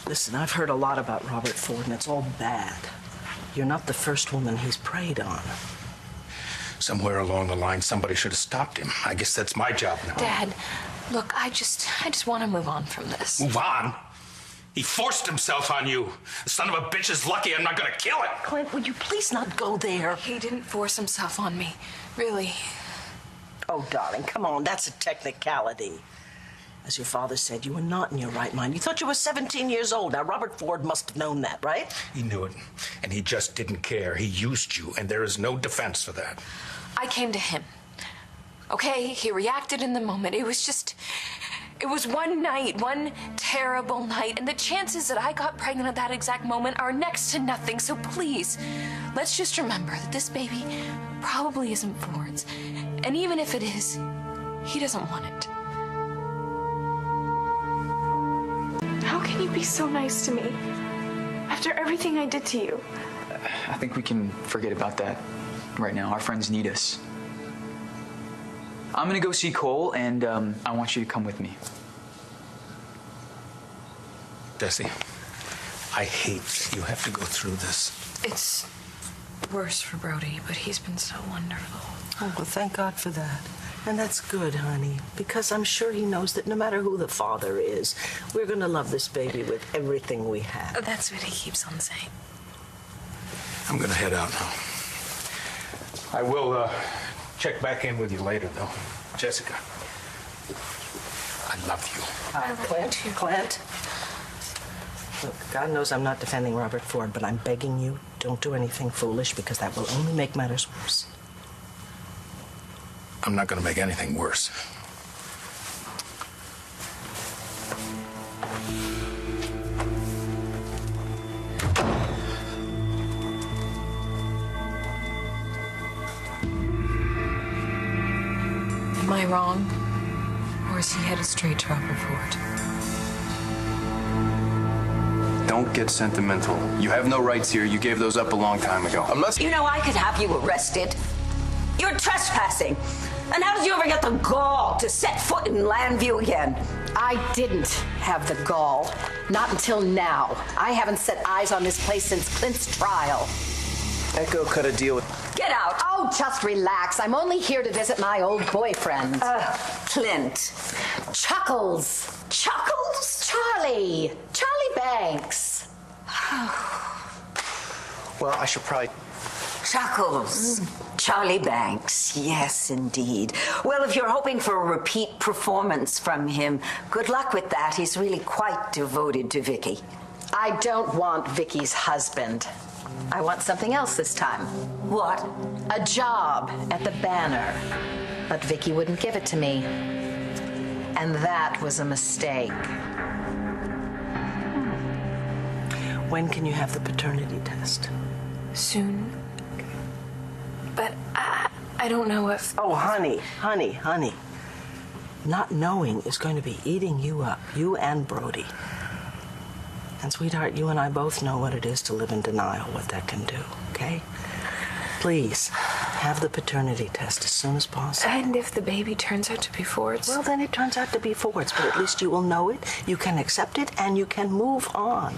Listen, I've heard a lot about Robert Ford, and it's all bad. You're not the first woman he's preyed on. Somewhere along the line, somebody should have stopped him. I guess that's my job now. Dad, look, I just want to move on from this. Move on? He forced himself on you. The son of a bitch is lucky I'm not gonna kill him. Clint, would you please not go there? He didn't force himself on me, really. Oh, darling, come on, that's a technicality. As your father said, you were not in your right mind. You thought you were 17 years old. Now, Robert Ford must have known that, right? He knew it, and he just didn't care. He used you, and there is no defense for that. I came to him. Okay, he reacted in the moment. It was one night, one terrible night, and the chances that I got pregnant at that exact moment are next to nothing. So please, let's just remember that this baby probably isn't Ford's. And even if it is, he doesn't want it. How can you be so nice to me after everything I did to you? I think we can forget about that right now. Our friends need us. I'm gonna go see Cole, and I want you to come with me. Desi, I hate that you have to go through this. It's worse for Brody, but he's been so wonderful. Oh, well, thank God for that. And that's good, honey, because I'm sure he knows that no matter who the father is, we're going to love this baby with everything we have. That's what he keeps on saying. I'm going to head out now. I will check back in with you later, though. Jessica, I love you. Clint. Look, God knows I'm not defending Robert Ford, but I'm begging you, don't do anything foolish, because that will only make matters worse. I'm not going to make anything worse. Am I wrong? Or is he headed straight to Robert Ford? Don't get sentimental. You have no rights here. You gave those up a long time ago. Unless... You know, I could have you arrested. You're trespassing. And how did you ever get the gall to set foot in Landview again? I didn't have the gall. Not until now. I haven't set eyes on this place since Clint's trial. Echo cut a deal with... Get out. Oh, just relax. I'm only here to visit my old boyfriend. Clint. Chuckles. Chuckles? Charlie Banks. Well, I should probably... Chuckles. Charlie Banks. Yes, indeed. Well, if you're hoping for a repeat performance from him, good luck with that. He's really quite devoted to Viki. I don't want Vicky's husband. I want something else this time. What? A job at the Banner. But Viki wouldn't give it to me. And that was a mistake. When can you have the paternity test? Soon. But I don't know if... Oh, honey. Not knowing is going to be eating you up, you and Brody. And, sweetheart, you and I both know what it is to live in denial, what that can do, okay? Please, have the paternity test as soon as possible. And if the baby turns out to be Ford's? Well, then it turns out to be Ford's, but at least you will know it, you can accept it, and you can move on.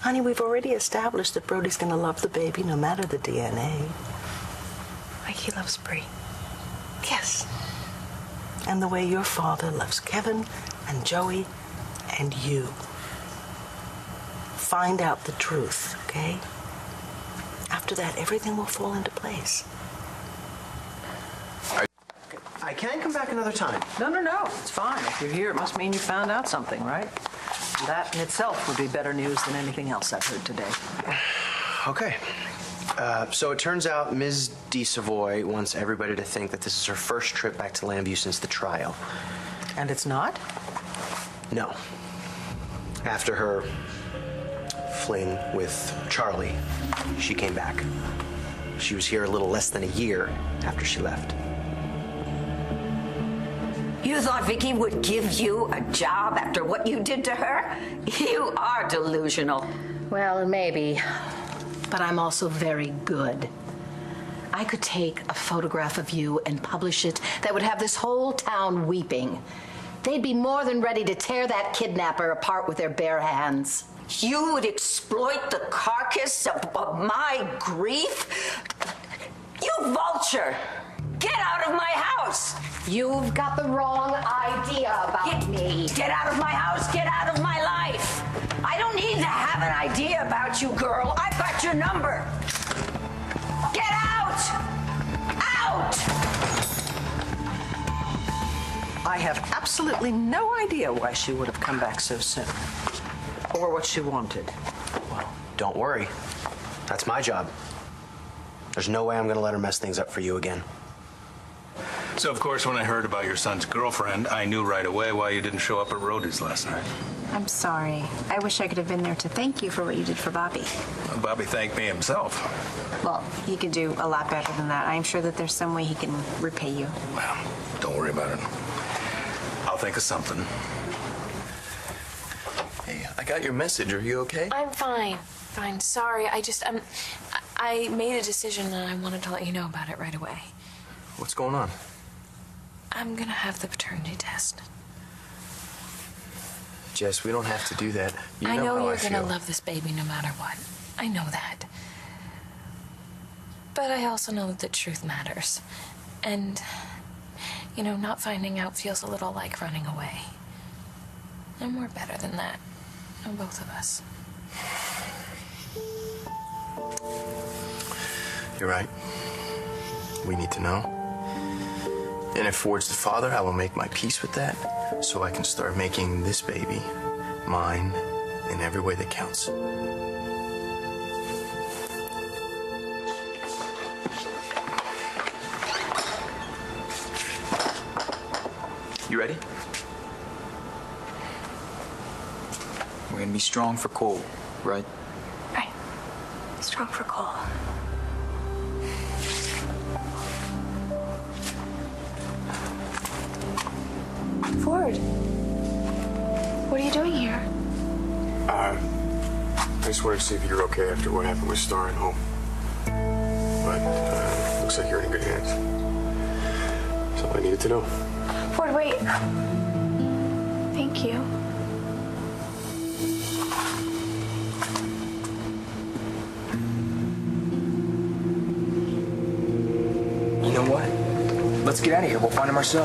Honey, we've already established that Brody's going to love the baby no matter the DNA. Like he loves Bree. Yes. And the way your father loves Kevin and Joey and you. Find out the truth, okay? After that, everything will fall into place. I can come back another time. No, it's fine. If you're here, it must mean you found out something, right? That in itself would be better news than anything else I've heard today. Okay. So it turns out Ms. De Savoy wants everybody to think that this is her first trip back to Landview since the trial. And it's not? No. After her fling with Charlie, she came back. She was here a little less than a year after she left. You thought Viki would give you a job after what you did to her? You are delusional. Well, maybe. But I'm also very good. I could take a photograph of you and publish it that would have this whole town weeping. they'd be more than ready to tear that kidnapper apart with their bare hands. You would exploit the carcass of my grief? You vulture! Get out of my house! You've got the wrong idea about me. Get out of my house! Get out of my life! I don't need to have an idea about you, girl. I've got your number. Get out! Out! I have absolutely no idea why she would have come back so soon. Or what she wanted. Well, don't worry. That's my job. There's no way I'm gonna let her mess things up for you again. So, of course, when I heard about your son's girlfriend, I knew right away why you didn't show up at Brody's last night. I'm sorry. I wish I could have been there to thank you for what you did for Bobby. Well, Bobby thanked me himself. Well, he could do a lot better than that. I'm sure that there's some way he can repay you. Well, don't worry about it. I'll think of something. Hey, I got your message. Are you okay? I'm fine. Fine. Sorry. I made a decision and I wanted to let you know about it right away. What's going on? I'm gonna have the paternity test. Jess, we don't have to do that. You I know how you're I gonna feel. love this baby no matter what. I know that. But I also know that the truth matters. And, not finding out feels a little like running away. And we're better than that. Both of us. You're right. We need to know. And if Ford's the father, I will make my peace with that so I can start making this baby mine in every way that counts. You ready? We're gonna be strong for Cole, right? Right. Strong for Cole. Ford, what are you doing here? I just wanted to see if you're okay after what happened with Star at home. But looks like you're in good hands. That's all I needed to know. Ford, wait. Thank you. You know what? Let's get out of here. We'll find him ourselves.